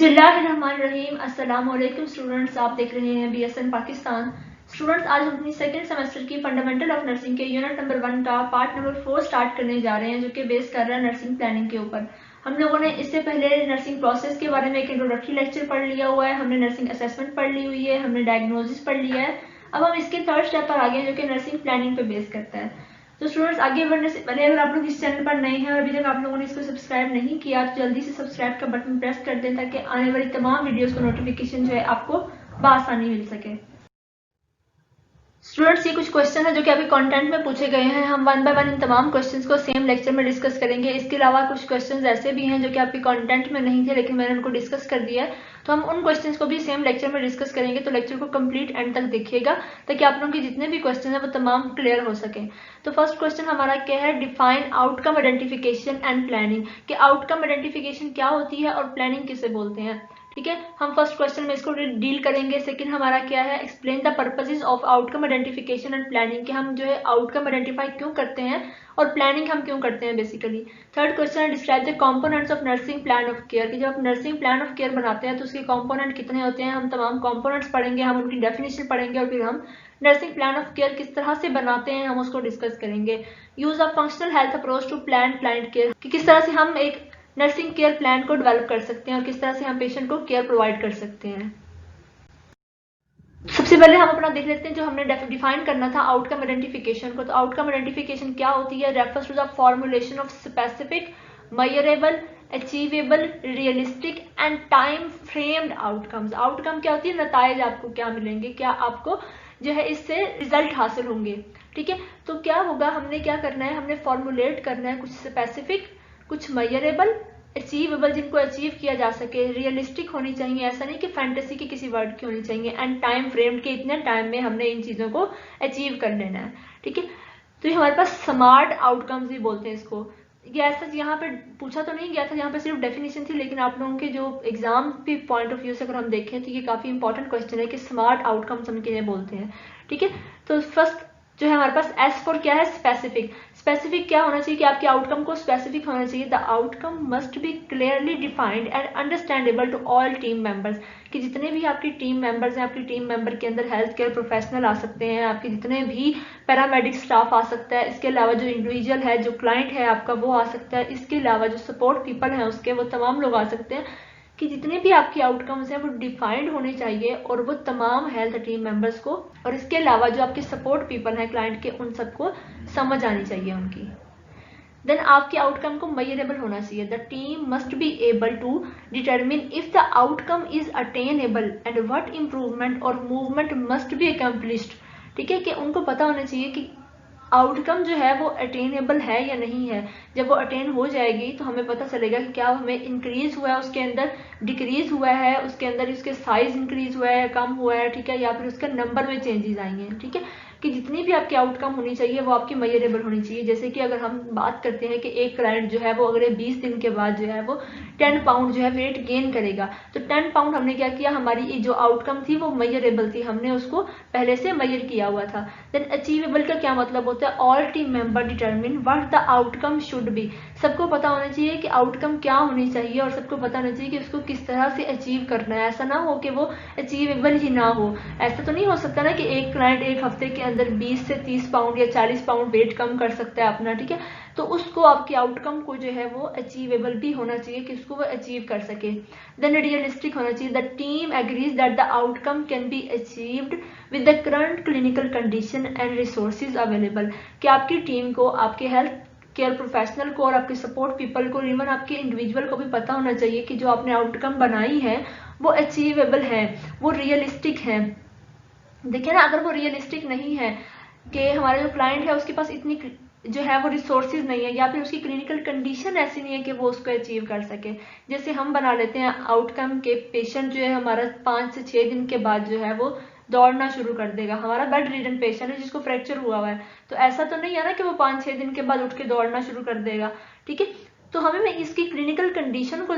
बिस्मिल्लाहिर्रहमानिर्रहीम। अस्सलाम वालेकुम स्टूडेंट्स, आप देख रहे हैं BSN पाकिस्तान। स्टूडेंट्स, आज हम अपनी सेकंड सेमेस्टर की फंडामेंटल ऑफ नर्सिंग के यूनिट नंबर 1 का पार्ट नंबर 4 स्टार्ट करने जा रहे हैं, जो कि बेस कर रहा है नर्सिंग प्लानिंग के ऊपर। हम लोगों ने इससे पहले नर्सिंग प्रोसेस के बारे में एक इंट्रोडक्टरी लेक्चर पढ़ लिया हुआ है, हमने नर्सिंग असेसमेंट पढ़ ली हुई है, हमने डायग्नोसिस पढ़ लिया है। अब हम इसके थर्ड स्टेप पर आ गए, जो कि नर्सिंग प्लानिंग पे बेस करता है। तो स्टूडेंट्स, आगे बढ़ने से पहले अगर आप लोग इस चैनल पर नए हैं और अभी तक आप लोगों ने इसको सब्सक्राइब नहीं किया तो जल्दी से सब्सक्राइब का बटन प्रेस कर दें, ताकि आने वाली तमाम वीडियोस को नोटिफिकेशन जो है आपको बआसानी मिल सके। स्टूडेंट्स, ये कुछ क्वेश्चन है जो कि अभी कंटेंट में पूछे गए हैं। हम वन बाय वन इन तमाम क्वेश्चंस को सेम लेक्चर में डिस्कस करेंगे। इसके अलावा कुछ क्वेश्चंस ऐसे भी हैं जो कि आपके कंटेंट में नहीं थे, लेकिन मैंने उनको डिस्कस कर दिया है, तो हम उन क्वेश्चंस को भी सेम लेक्चर में डिस्कस करेंगे। तो लेक्चर को कंप्लीट एंड तक देखिएगा, ताकि आप लोगों के जितने भी क्वेश्चन हैं वो तमाम क्लियर हो सके। तो फर्स्ट क्वेश्चन हमारा क्या है, define outcome identification and planning. कि आउटकम आइडेंटिफिकेशन क्या होती है और प्लानिंग किसे बोलते हैं। ठीक है, हम फर्स्ट क्वेश्चन में इसको डील करेंगे। सेकंड हमारा क्या है, explain the purposes of outcome identification and planning. कि हम जो है आउटकम आइडेंटिफाई क्यों करते हैं और प्लानिंग हम क्यों करते हैं बेसिकली। थर्ड क्वेश्चन है, describe the components of nursing plan of care. कि जब आप नर्सिंग प्लान ऑफ केयर बनाते हैं तो उसके कंपोनेंट कितने होते हैं, हम तमाम कंपोनेंट्स पढ़ेंगे, हम उनकी डेफिनेशन पढ़ेंगे और फिर हम नर्सिंग प्लान ऑफ केयर किस तरह से बनाते हैं हम उसको डिस्कस करेंगे। Use of functional health approach to plan client care. कि किस तरह से हम एक नर्सिंग केयर प्लान को डेवलप कर सकते हैं और किस तरह से हम पेशेंट को केयर प्रोवाइड कर सकते हैं। सबसे पहले हम अपना देख लेते हैं जो हमने डिफाइन करना था आउटकम आइडेंटिफिकेशन को। तो आउटकम आइडेंटिफिकेशन क्या होती है, refers to the formulation of specific, measurable, achievable, realistic and time framed outcomes. Outcome क्या होती है, नताइज आपको क्या मिलेंगे, क्या आपको जो है इससे रिजल्ट हासिल होंगे। ठीक है, तो क्या होगा, हमने क्या करना है, हमने फॉर्मुलेट करना है कुछ स्पेसिफिक, कुछ मेजरेबल, अचीवेबल जिनको अचीव किया जा सके, रियलिस्टिक होनी चाहिए, ऐसा नहीं कि फैंटेसी की किसी वर्ड की होनी चाहिए, एंड टाइम फ्रेम के इतने टाइम में हमने इन चीज़ों को अचीव कर लेना है। ठीक है, तो ये हमारे पास स्मार्ट आउटकम्स भी बोलते हैं इसको। ये ऐसा यहाँ पे पूछा तो नहीं गया था, यहाँ पे सिर्फ डेफिनेशन थी, लेकिन आप लोगों के जो एग्जाम के पॉइंट ऑफ व्यू से अगर हम देखें तो ये काफ़ी इंपॉर्टेंट क्वेश्चन है कि स्मार्ट आउटकम्स हम किन्हें बोलते हैं। ठीक है, तो फर्स्ट जो है हमारे पास एस फॉर क्या है, स्पेसिफिक। स्पेसिफिक क्या होना चाहिए कि आपके आउटकम को स्पेसिफिक होना चाहिए। The outcome must be clearly defined and understandable to all team members. कि जितने भी आपकी टीम मेंबर्स हैं, आपकी टीम मेंबर के अंदर हेल्थ केयर प्रोफेशनल आ सकते हैं, आपके जितने भी पैरामेडिक स्टाफ आ सकता है, इसके अलावा जो इंडिविजुअल है, जो क्लाइंट है आपका वो आ सकता है, इसके अलावा जो सपोर्ट पीपल हैं उसके वो तमाम लोग आ सकते हैं। कि जितने भी आपके आउटकम्स हैं वो डिफाइंड होने चाहिए और वो तमाम हेल्थ टीम मेंबर्स को और इसके अलावा जो आपके सपोर्ट पीपल हैं क्लाइंट के, उन सबको समझ आनी चाहिए उनकी। देन आपके आउटकम को मेजरेबल होना चाहिए। The team must be able to determine if the outcome is attainable and what improvement or movement must be accomplished. ठीक है, कि उनको पता होना चाहिए कि आउटकम जो है वो अटेनेबल है या नहीं है। जब वो अटेन हो जाएगी तो हमें पता चलेगा कि क्या हमें इंक्रीज हुआ है उसके अंदर, डिक्रीज हुआ है उसके अंदर, उसके साइज इंक्रीज हुआ है, कम हुआ है, ठीक है, या फिर उसके नंबर में चेंजेस आई हैं। ठीक है, कि जितनी भी आपकी आउटकम होनी चाहिए वो आपकी मेजरेबल होनी चाहिए। जैसे कि अगर हम बात करते हैं कि एक क्लाइंट जो है वो अगले 20 दिन के बाद जो है वो 10 पाउंड जो है वेट गेन करेगा, तो 10 पाउंड हमने क्या किया, हमारी जो आउटकम थी वो मेजरेबल थी, हमने उसको पहले से मेजर किया हुआ था। देन अचीवेबल का क्या मतलब होता है, all team member determine what the outcome should be. सबको पता होना चाहिए कि आउटकम क्या होनी चाहिए और सबको पता होना चाहिए कि उसको किस तरह से अचीव करना है। ऐसा ना हो कि वो अचीवेबल ही ना हो। ऐसा तो नहीं हो सकता ना कि एक क्लाइंट एक हफ्ते के अंदर 20 से 30 पाउंड या 40 पाउंड वेट कम कर सकता है अपना। ठीक है, तो उसको आपके आउटकम को जो है वो अचीवेबल भी होना चाहिए कि उसको वो अचीव कर सके। देन रियलिस्टिक होना चाहिए। The team agrees that the outcome can be achieved with the current clinical condition and resources available. कि आपकी टीम को, आपके हेल्थ केयर प्रोफेशनल को और आपके सपोर्ट पीपल को, इवन आपके इंडिविजुअल को भी पता होना चाहिए कि जो आपने आउटकम बनाई है वो अचीवेबल है, वो रियलिस्टिक है। देखिए ना, अगर वो रियलिस्टिक नहीं है कि हमारा जो क्लाइंट है उसके पास इतनी जो है वो रिसोर्सेज नहीं है, या फिर उसकी क्लिनिकल कंडीशन ऐसी नहीं है कि वो उसको अचीव कर सके। जैसे हम बना लेते हैं आउटकम के, पेशेंट जो है हमारा 5 से 6 दिन के बाद जो है वो दौड़ना शुरू कर देगा, हमारा बेड रिडन पेशेंट है जिसको फ्रैक्चर हुआ है, तो ऐसा तो नहीं है ना कि वो 5-6 दिन के बाद उठ के दौड़ना शुरू कर देगा। ठीक है, तो हमें इसकी क्लिनिकल कंडीशन को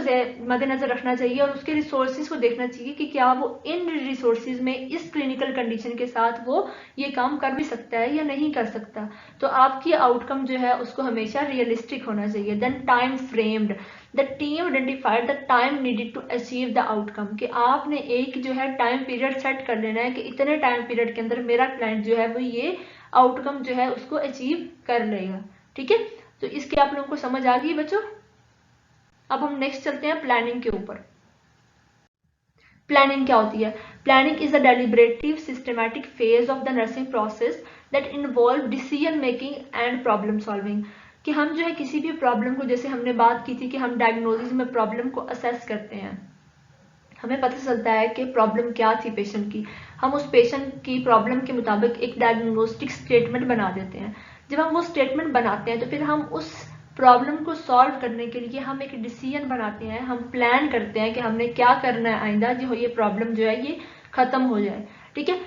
मद्देनजर रखना चाहिए और उसके रिसोर्सेज को देखना चाहिए कि क्या वो इन रिसोर्सेज में इस क्लिनिकल कंडीशन के साथ वो ये काम कर भी सकता है या नहीं कर सकता। तो आपकी आउटकम जो है उसको हमेशा रियलिस्टिक होना चाहिए। Then time framed, the team identified the time needed to achieve the outcome, कि आपने एक जो है टाइम पीरियड सेट कर लेना है कि इतने टाइम पीरियड के अंदर मेरा क्लाइंट जो है वो ये आउटकम जो है उसको अचीव कर लेगा। ठीक है, तो इसके आप लोगों को समझ आ गई बच्चों। अब हम नेक्स्ट चलते हैं प्लानिंग के ऊपर। प्लानिंग क्या होती है? Planning is a deliberative systematic phase of the nursing process that involve decision making and problem solving, कि हम जो है किसी भी प्रॉब्लम को, जैसे हमने बात की थी कि हम डायग्नोसिस में प्रॉब्लम को असेस करते हैं, हमें पता चलता है कि प्रॉब्लम क्या थी पेशेंट की, हम उस पेशेंट की प्रॉब्लम के मुताबिक एक डायग्नोस्टिक स्टेटमेंट बना देते हैं। जब हम वो स्टेटमेंट बनाते हैं तो फिर हम उस प्रॉब्लम को सॉल्व करने के लिए हम एक डिसीजन बनाते हैं, हम प्लान करते हैं कि हमने क्या करना है आइंदा जो ये प्रॉब्लम जो है ये खत्म हो जाए। ठीक है,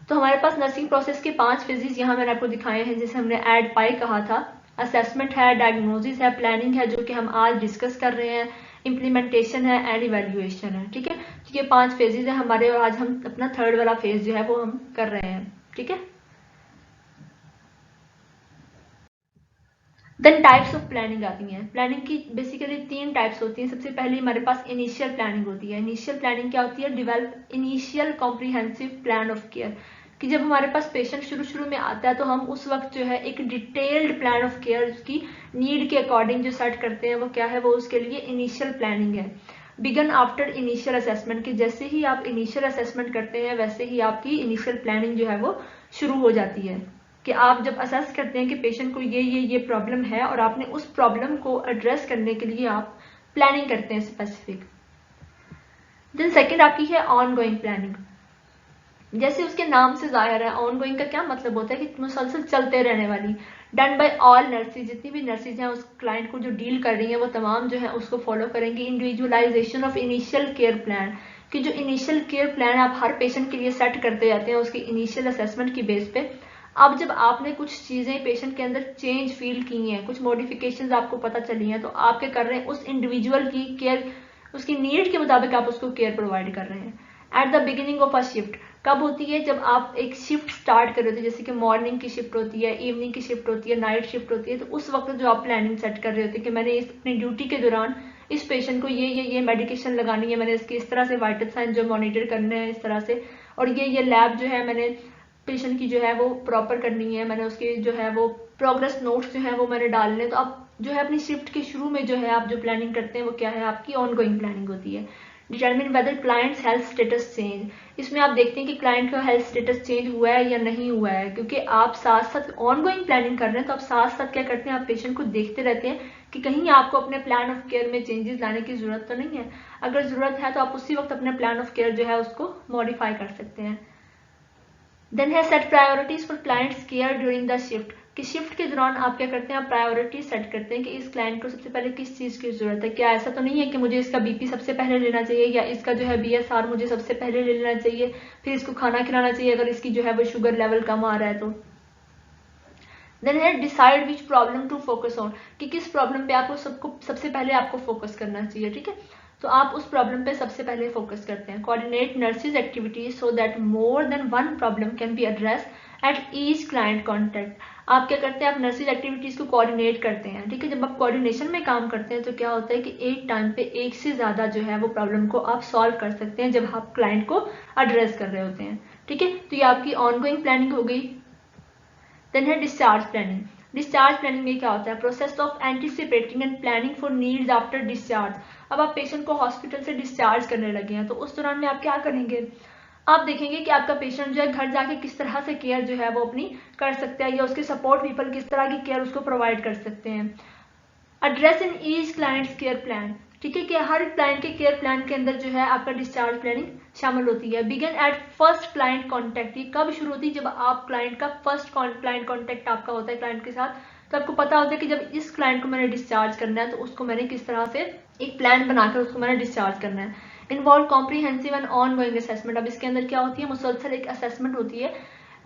तो हमारे पास नर्सिंग प्रोसेस के 5 फेजेस यहाँ मैंने आपको दिखाए हैं, जैसे हमने एड पाई कहा था, असेसमेंट है, डायग्नोसिस है, प्लानिंग है जो कि हम आज डिस्कस कर रहे हैं, इम्प्लीमेंटेशन है एंड इवेल्युएशन है। ठीक है, तो ये 5 फेजेज है हमारे और आज हम अपना थर्ड वाला फेज जो है वो हम कर रहे हैं। ठीक है, देन टाइप्स ऑफ प्लानिंग आती हैं। प्लानिंग की बेसिकली 3 टाइप्स होती हैं। सबसे पहले हमारे पास इनिशियल प्लानिंग होती है। इनिशियल प्लानिंग क्या होती है? Develop initial comprehensive plan of care, कि जब हमारे पास पेशेंट शुरू में आता है तो हम उस वक्त जो है एक डिटेल्ड प्लान ऑफ केयर उसकी नीड के अकॉर्डिंग जो सेट करते हैं वो क्या है, वो उसके लिए इनिशियल प्लानिंग है। बिगन आफ्टर इनिशियल असेसमेंट, कि जैसे ही आप इनिशियल असेसमेंट करते हैं वैसे ही आपकी इनिशियल प्लानिंग जो है वो शुरू हो जाती है, कि आप जब असेस करते हैं कि पेशेंट को ये प्रॉब्लम है और आपने उस प्रॉब्लम को एड्रेस करने के लिए आप प्लानिंग करते हैं स्पेसिफिक। देन सेकंड आपकी है ऑन गोइंग प्लानिंग। जैसे उसके नाम से जाहिर है, ऑन गोइंग का क्या मतलब होता है कि मुसलसल चलते रहने वाली, डन बाय ऑल नर्सेज, जितनी भी नर्सेज हैं उस क्लाइंट को जो डील कर रही हैं वो तमाम जो है उसको फॉलो करेंगी। Individualisation of initial care plan, कि जो इनिशियल केयर प्लान आप हर पेशेंट के लिए सेट करते जाते हैं उसकी इनिशियल असेसमेंट की बेस पे। अब जब आपने कुछ चीजें पेशेंट के अंदर चेंज फील की हैं, कुछ मॉडिफिकेशंस आपको पता चली हैं, तो आप क्या कर रहे हैं, उस इंडिविजुअल की केयर, उसकी नीड के मुताबिक आप उसको केयर प्रोवाइड कर रहे हैं। At the beginning of a shift, कब होती है? जब आप एक शिफ्ट स्टार्ट कर रहे होते हैं, जैसे कि मॉर्निंग की शिफ्ट होती है, इवनिंग की शिफ्ट होती है, नाइट शिफ्ट होती है, तो उस वक्त जो आप प्लानिंग सेट कर रहे होते हैं कि मैंने इस अपनी ड्यूटी के दौरान इस पेशेंट को ये मेडिकेशन लगानी है, मैंने इसकी इस तरह से वाइटल साइन जो मॉनिटर करने हैं इस तरह से, और ये लैब जो है मैंने पेशेंट की जो है वो प्रॉपर करनी है, मैंने उसके जो है वो प्रोग्रेस नोट्स जो है वो मैंने डालने। तो आप जो है अपनी शिफ्ट के शुरू में जो है आप जो प्लानिंग करते हैं वो क्या है, आपकी ऑन गोइंग प्लानिंग होती है। Determine whether clients health status change, इसमें आप देखते हैं कि क्लाइंट का हेल्थ स्टेटस चेंज हुआ है या नहीं हुआ है, क्योंकि आप साथ साथ ऑन गोइंग प्लानिंग कर रहे हैं तो आप साथ साथ क्या करते हैं, आप पेशेंट को देखते रहते हैं कि कहीं आपको अपने प्लान ऑफ केयर में चेंजेस लाने की जरूरत तो नहीं है। अगर जरूरत है तो आप उसी वक्त अपने प्लान ऑफ केयर जो है उसको मॉडिफाई कर सकते हैं। देन है set priorities for clients care during the shift, कि शिफ्ट के दौरान आप क्या करते हैं, आप प्रायोरिटी सेट करते हैं कि इस क्लाइंट को सबसे पहले किस चीज़ की जरूरत है। क्या ऐसा तो नहीं है कि मुझे इसका बीपी सबसे पहले लेना चाहिए या इसका जो है बीएसआर मुझे सबसे पहले ले लेना चाहिए, फिर इसको खाना खिलाना चाहिए अगर इसकी जो है वो शुगर लेवल कम आ रहा है तो। देन है decide which problem to focus on, कि किस प्रॉब्लम पे आपको सबसे पहले आपको फोकस करना चाहिए। ठीक है, तो आप उस प्रॉब्लम पे सबसे पहले फोकस करते हैं। Coordinate nurses activities so that more than one problem can be address at each client contact, आप क्या करते हैं, आप नर्सेज एक्टिविटीज को कोऑर्डिनेट करते हैं। ठीक है, जब आप कोऑर्डिनेशन में काम करते हैं तो क्या होता है कि एक टाइम पे एक से ज्यादा जो है वो प्रॉब्लम को आप सॉल्व कर सकते हैं जब आप क्लाइंट को एड्रेस कर रहे होते हैं। ठीक है, तो ये आपकी ऑनगोइंग प्लानिंग हो गई। देन है डिस्चार्ज प्लानिंग। डिस्चार्ज प्लानिंग में क्या होता है, process of anticipating and planning for needs after discharge. अब आप पेशेंट को हॉस्पिटल से डिस्चार्ज करने लगे हैं तो उस दौरान में आप क्या करेंगे, आप देखेंगे कि आपका पेशेंट जो है घर जाके किस तरह से केयर जो है वो अपनी कर सकता है या उसके सपोर्ट पीपल किस तरह की केयर उसको प्रोवाइड कर सकते हैं। Address in each clients care plan, ठीक है, कि हर क्लाइंट के केयर प्लान के अंदर जो है आपका डिस्चार्ज प्लानिंग शामिल होती है। Begin at first client contact, ये कब शुरू होती है, जब आप क्लाइंट का फर्स्ट क्लाइंट कॉन्टैक्ट आपका होता है क्लाइंट के साथ, तो आपको पता होता है कि जब इस क्लाइंट को मैंने डिस्चार्ज करना है तो उसको मैंने किस तरह से एक प्लान बनाकर उसको मैंने डिस्चार्ज करना है। Involve comprehensive and on going assessment, अब इसके अंदर क्या होती है, मुसलसल एक असेसमेंट होती है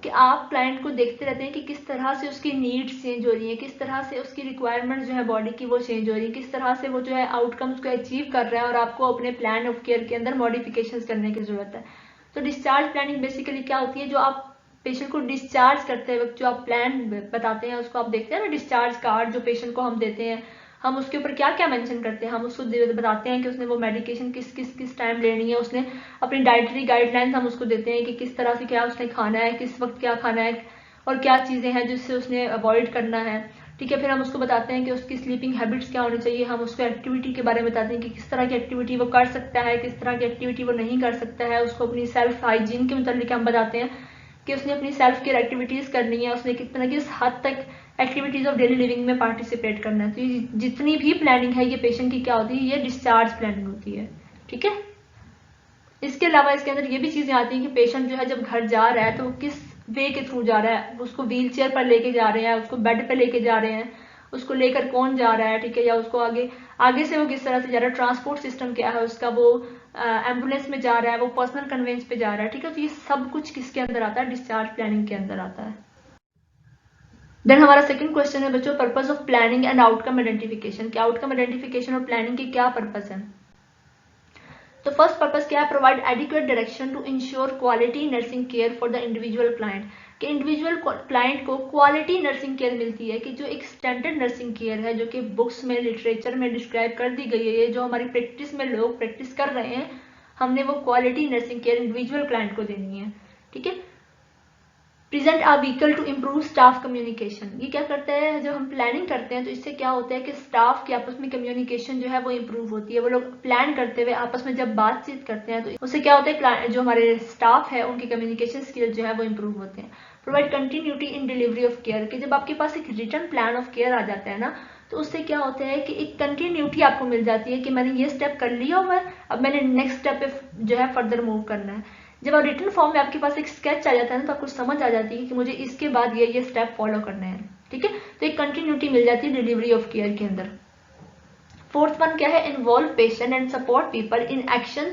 कि आप क्लाइंट को देखते रहते हैं कि किस तरह से उसकी नीड्स चेंज हो रही है, किस तरह से उसकी रिक्वायरमेंट जो है बॉडी की वो चेंज हो रही है, किस तरह से वो जो है आउटकम्स को अचीव कर रहा है, और आपको अपने प्लान ऑफ केयर के अंदर मॉडिफिकेशंस करने की जरूरत है। तो डिस्चार्ज प्लानिंग बेसिकली क्या होती है, जो आप पेशेंट को डिस्चार्ज करते वक्त जो आप प्लान बताते हैं उसको आप देखते हैं ना, डिस्चार्ज कार्ड जो पेशेंट को हम देते हैं, हम उसके ऊपर क्या क्या मेंशन करते हैं, हम उसको बताते हैं कि उसने वो मेडिकेशन किस टाइम लेनी है, उसने अपनी डाइटरी गाइडलाइंस हम उसको देते हैं कि किस तरह से क्या उसने खाना है, किस वक्त क्या खाना है, और क्या चीज़ें हैं जिससे उसने अवॉइड करना है। ठीक है, फिर हम उसको बताते हैं कि उसकी स्लीपिंग हैबिट्स क्या होनी चाहिए, हम उसको एक्टिविटी के बारे में बताते हैं कि किस तरह की एक्टिविटी वो कर सकता है, किस तरह की एक्टिविटी वो नहीं कर सकता है, उसको अपनी सेल्फ हाइजीन के मुताबिक हम बताते हैं कि उसने अपनी सेल्फ केयर एक्टिविटीज़ करनी है, उसने कितना किस हद तक एक्टिविटीज ऑफ डेली लिविंग में पार्टिसिपेट करना है। तो ये जितनी भी प्लानिंग है ये पेशेंट की क्या होती है, ये डिस्चार्ज प्लानिंग होती है। ठीक है, इसके अलावा इसके अंदर ये भी चीजें आती हैं कि पेशेंट जो है जब घर जा रहा है तो किस वे के थ्रू जा रहा है, उसको व्हील चेयर पर लेके जा रहे हैं, उसको बेड पर लेके जा रहे हैं, उसको लेकर कौन जा रहा है, ठीक है, या उसको आगे से वो किस तरह से जा रहा है, ट्रांसपोर्ट सिस्टम क्या है उसका, वो एम्बुलेंस में जा रहा है, वो पर्सनल कन्वेंस पे जा रहा है। ठीक है, तो ये सब कुछ किसके अंदर आता है, डिस्चार्ज प्लानिंग के अंदर आता है। देन हमारा सेकंड क्वेश्चन है बच्चों, purpose of planning and outcome identification, कि आउटकम आइडेंटिफिकेशन और प्लानिंग के क्या पर्पस है। तो फर्स्ट पर्पस क्या है, provide adequate direction to ensure quality nursing care for the individual client, कि इंडिविजुअल क्लाइंट को क्वालिटी नर्सिंग केयर मिलती है, कि जो एक स्टैंडर्ड नर्सिंग केयर है जो कि बुक्स में लिटरेचर में डिस्क्राइब कर दी गई है, जो हमारी प्रैक्टिस में लोग प्रैक्टिस कर रहे हैं, हमने वो quality nursing care individual client को देनी है। ठीक है, present a vehicle to improve staff communication, ये क्या करता है, जब हम प्लानिंग करते हैं तो इससे क्या होता है कि स्टाफ की आपस में कम्युनिकेशन जो है वो इम्प्रूव होती है, वो लोग प्लान करते हुए आपस में जब बातचीत करते हैं तो उससे क्या होता है, जो हमारे स्टाफ है उनके कम्युनिकेशन स्किल जो है वो इम्प्रूव होते हैं। Provide continuity in delivery of care, कि जब आपके पास एक रिटर्न प्लान ऑफ केयर आ जाता है ना, तो उससे क्या होता है कि एक कंटिन्यूटी आपको मिल जाती है कि मैंने ये स्टेप कर लिया हुआ है, अब मैंने नेक्स्ट स्टेप पे जो है फर्दर मूव करना है। जब आप रिटर्न फॉर्म में आपके पास एक स्केच आ जाता है ना, तो आपको समझ आ जाती है कि मुझे इसके बाद ये स्टेप फॉलो करने हैं। ठीक है, तो एक कंटिन्यूटी मिल जाती है डिलीवरी ऑफ केयर के अंदर। फोर्थ वन क्या है, involve patient and support people in action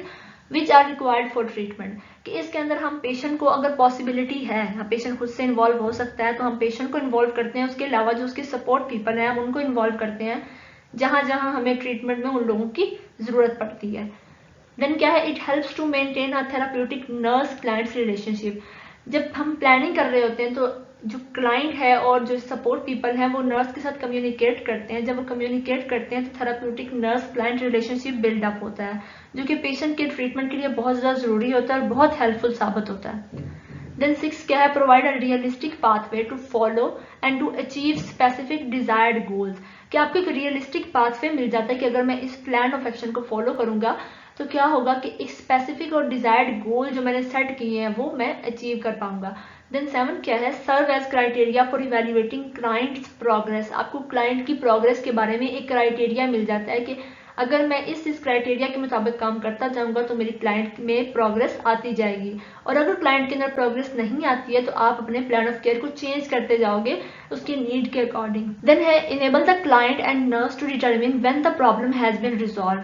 which are required for treatment, कि इसके अंदर हम पेशेंट को अगर पॉसिबिलिटी है, पेशेंट खुद से इन्वॉल्व हो सकता है तो हम पेशेंट को इन्वॉल्व करते हैं, उसके अलावा जो उसके सपोर्ट पीपल हैं हम उनको इन्वॉल्व करते हैं जहां जहां हमें ट्रीटमेंट में उन लोगों की जरूरत पड़ती है। देन क्या है, it helps to maintain a therapeutic nurse clients relationship, जब हम प्लानिंग कर रहे होते हैं तो जो क्लाइंट है और जो सपोर्ट पीपल हैं वो नर्स के साथ कम्युनिकेट करते हैं, जब वो कम्युनिकेट करते हैं तो therapeutic nurse client relationship buildup होता है, जो कि पेशेंट के ट्रीटमेंट के लिए बहुत ज़्यादा जरूरी होता है और बहुत हेल्पफुल साबित होता है। देन 6 क्या है, provide a realistic pathway to follow and to achieve specific desired goals, कि आपको एक रियलिस्टिक पाथवे मिल जाता है कि अगर मैं इस प्लान ऑफ एक्शन को फॉलो करूंगा तो क्या होगा कि एक स्पेसिफिक और डिजायर्ड गोल जो मैंने सेट किए हैं वो मैं अचीव कर पाऊंगा। देन 7 क्या है, serve as criteria for evaluating clients progress, आपको क्लाइंट की प्रोग्रेस के बारे में एक क्राइटेरिया मिल जाता है कि अगर मैं इस क्राइटेरिया के मुताबिक काम करता जाऊंगा तो मेरी क्लाइंट में प्रोग्रेस आती जाएगी, और अगर क्लाइंट के अंदर प्रोग्रेस नहीं आती है तो आप अपने प्लान ऑफ केयर को चेंज करते जाओगे उसकी नीड के अकॉर्डिंग। देन है, enable the client and nurse to determine when the problem has been resolve,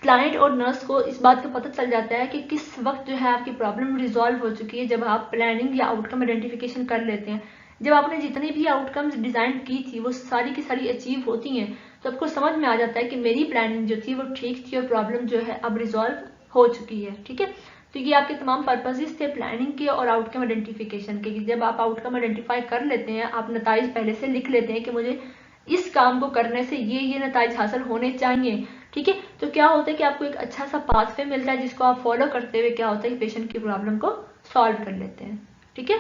client और नर्स को इस बात का पता चल जाता है कि किस वक्त जो है आपकी प्रॉब्लम रिजॉल्व हो चुकी है, जब आप प्लानिंग या आउटकम आइडेंटिफिकेशन कर लेते हैं। जब आपने जितनी भी आउटकम्स डिजाइन की थी वो सारी की सारी अचीव होती हैं तो आपको समझ में आ जाता है कि मेरी प्लानिंग जो थी वो ठीक थी और प्रॉब्लम जो है अब रिजॉल्व हो चुकी है। ठीक है, तो ये आपके तमाम पर्पसेस थे प्लानिंग के और आउटकम आइडेंटिफिकेशन के, कि जब आप आउटकम आइडेंटिफाई कर लेते हैं, आप नताइज पहले से लिख लेते हैं कि मुझे इस काम को करने से ये नताइज हासिल होने चाहिए। ठीक है, तो क्या होता है कि आपको एक अच्छा सा पाथवे मिलता है जिसको आप फॉलो करते हुए क्या होता है कि पेशेंट की प्रॉब्लम को सॉल्व कर लेते हैं। ठीक है,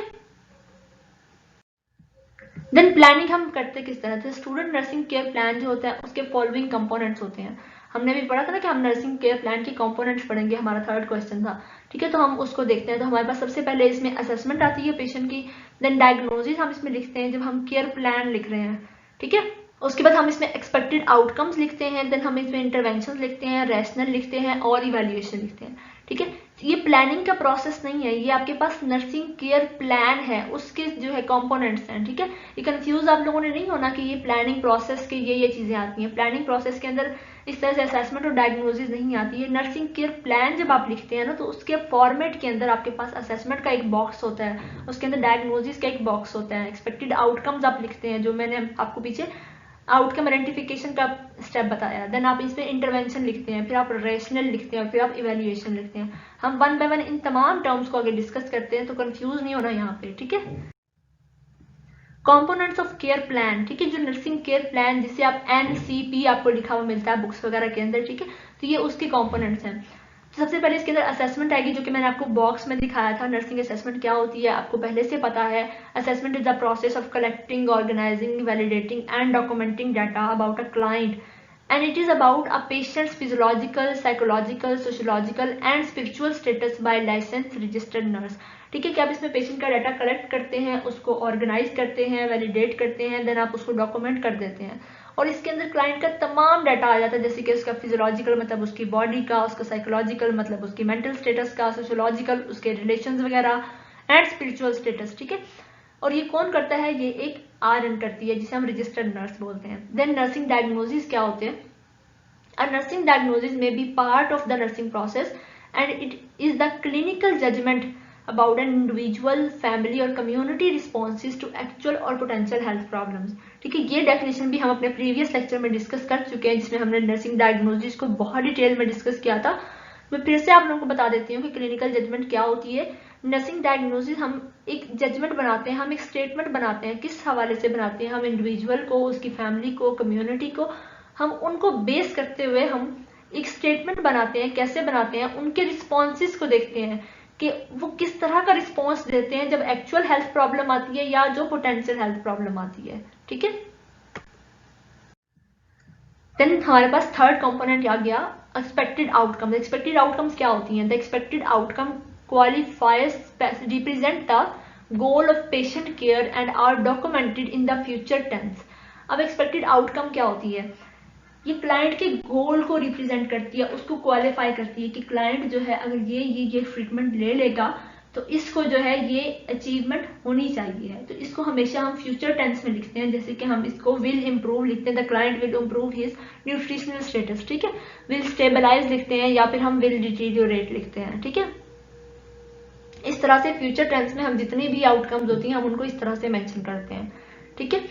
देन प्लानिंग हम करते किस तरह से, स्टूडेंट नर्सिंग केयर प्लान जो होता है उसके फॉलोइंग कंपोनेंट्स होते हैं। हमने भी पढ़ा था ना कि हम नर्सिंग केयर प्लान के कंपोनेंट्स पढ़ेंगे, हमारा थर्ड क्वेश्चन था। ठीक है, तो हम उसको देखते हैं। तो हमारे पास सबसे पहले इसमें असेसमेंट आती है पेशेंट की, देन डायग्नोसिस हम इसमें लिखते हैं जब हम केयर प्लान लिख रहे हैं। ठीक है, उसके बाद हम इसमें एक्सपेक्टेड आउटकम्स लिखते हैं, देन हम इसमें इंटरवेंशन लिखते हैं, रैशनल लिखते हैं और इवेल्युएशन लिखते हैं। ठीक है। ये प्लानिंग का प्रोसेस नहीं है, ये आपके पास नर्सिंग केयर प्लान है, उसके जो है कंपोनेंट्स हैं, ठीक है। ये कंफ्यूज आप लोगों ने नहीं होना कि ये प्लानिंग प्रोसेस के ये चीजें आती हैं। प्लानिंग प्रोसेस के अंदर इस तरह से असेसमेंट और डायग्नोसिस नहीं आती है। नर्सिंग केयर प्लान जब आप लिखते हैं ना, तो उसके फॉर्मेट के अंदर आपके पास असेसमेंट का एक बॉक्स होता है, उसके अंदर डायग्नोसिस का एक बॉक्स होता है, एक्सपेक्टेड आउटकम्स आप लिखते हैं, जो मैंने आपको पीछे आउटकम आइडेंटिफिकेशन का स्टेप बताया। देन आप इसमें इंटरवेंशन लिखते हैं, फिर आप रेशनल लिखते हैं, फिर आप इवेल्युएशन लिखते हैं। हम वन बाय वन इन तमाम टर्म्स को आगे डिस्कस करते हैं, तो कंफ्यूज नहीं होना यहाँ पे, ठीक है। कंपोनेंट्स ऑफ केयर प्लान, ठीक है, जो नर्सिंग केयर प्लान जिसे आप NCP आपको लिखा हुआ मिलता है बुक्स वगैरह के अंदर, ठीक है, तो ये उसके कंपोनेंट्स हैं। सबसे पहले इसके अंदर असेसमेंट आएगी, जो कि मैंने आपको बॉक्स में दिखाया था। नर्सिंग असेसमेंट क्या होती है आपको पहले से पता है। Assessment is the process of collecting, organizing, validating and documenting data about a client, and it is about a patient's physiological, psychological, sociological and spiritual status by licensed registered nurse। ठीक है कि आप इसमें पेशेंट का data collect करते हैं, उसको organise करते हैं, वैलिडेट करते हैं, देन आप उसको डॉक्यूमेंट कर देते हैं, और इसके अंदर क्लाइंट का तमाम डाटा आ जाता है, जैसे कि उसका फिजियोलॉजिकल मतलब उसकी बॉडी का, उसका साइकोलॉजिकल मतलब उसकी मेंटल स्टेटस का, सोशोलॉजिकल उसके रिलेशंस वगैरह, एंड स्पिरिचुअल स्टेटस, ठीक है। और ये कौन करता है, ये एक RN करती है, जिसे हम रजिस्टर्ड नर्स बोलते हैं। देन नर्सिंग डायग्नोसिस क्या होते हैं? A nursing diagnosis may be part of the nursing process and it is the clinical judgment about an individual, family or community responses to actual or potential health problems। ठीक है, ये definition भी हम अपने previous lecture में discuss कर चुके हैं, जिसमें हमने नर्सिंग डायग्नोसिस को बहुत डिटेल में डिस्कस किया था। मैं फिर से आप लोगों को बता देती हूँ कि क्लिनिकल जजमेंट क्या होती है। नर्सिंग डायग्नोसिस हम एक जजमेंट बनाते हैं, हम एक स्टेटमेंट बनाते हैं। किस हवाले से बनाते हैं? हम इंडिविजुअल को, उसकी फैमिली को, कम्युनिटी को, हम उनको बेस करते हुए हम एक स्टेटमेंट बनाते हैं। कैसे बनाते हैं? उनके रिस्पॉन्सेज को देखते हैं कि वो किस तरह का रिस्पॉन्स देते हैं जब एक्चुअल हेल्थ प्रॉब्लम आती है या जो पोटेंशियल हेल्थ प्रॉब्लम आती है, ठीक है। देन हमारे पास थर्ड कंपोनेंट आ गया एक्सपेक्टेड आउटकम। एक्सपेक्टेड आउटकम्स क्या होती हैं? The expected outcome qualifiers represent the goal of patient care and are documented in the future tense. अब एक्सपेक्टेड आउटकम क्या होती है? ये क्लाइंट के गोल को रिप्रेजेंट करती है, उसको क्वालिफाई करती है कि क्लाइंट जो है अगर ये ट्रीटमेंट ले लेगा तो इसको जो है ये अचीवमेंट होनी चाहिए। तो इसको हमेशा हम फ्यूचर टेंस में लिखते हैं, जैसे कि हम इसको विल इम्प्रूव लिखते हैं, the client will improve his nutritional status, ठीक है। विल स्टेबलाइज लिखते हैं, या फिर हम विल डिटीरियोरेट लिखते हैं, ठीक है। इस तरह से फ्यूचर टेंस में हम जितनी भी आउटकम्स होती हैं हम उनको इस तरह से मेंशन करते हैं, ठीक है।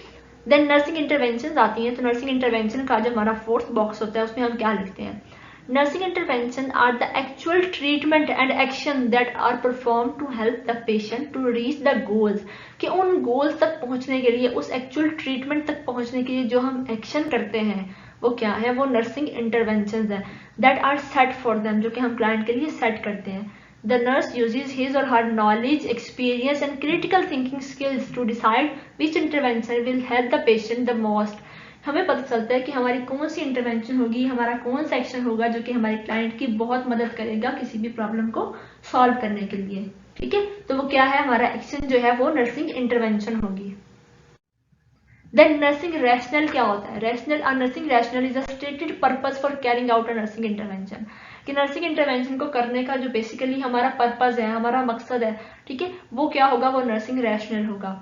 देन नर्सिंग इंटरवेंशन आती हैं। तो नर्सिंग इंटरवेंशन का जो हमारा फोर्थ बॉक्स होता है उसमें हम क्या लिखते हैं? Nursing intervention are the actual treatment and action that are perform to help the patient to reach the goals. कि उन गोल्स तक पहुंचने के लिए, उस एक्चुअल ट्रीटमेंट तक पहुंचने के लिए जो हम एक्शन करते हैं वो क्या है? वो नर्सिंग इंटरवेंशन है that are set for them, जो कि हम क्लाइंट के लिए सेट करते हैं। The nurse uses his or her knowledge, experience and critical thinking skills to decide which intervention will help the patient the most। हमें पता चलता है कि हमारी कौन सी इंटरवेंशन होगी, हमारा कौन सा एक्शन होगा जो कि हमारे क्लाइंट की बहुत मदद करेगा किसी भी प्रॉब्लम को सॉल्व करने के लिए, ठीक है। तो वो क्या है? हमारा एक्शन जो है वो नर्सिंग इंटरवेंशन होगी। देन नर्सिंग रैशनल क्या होता है? Nursing rational is a stated purpose for carrying out a nursing intervention. कि नर्सिंग इंटरवेंशन को करने का जो बेसिकली हमारा पर्पस है, हमारा मकसद है, ठीक है, वो क्या होगा? वो नर्सिंग रैशनल होगा।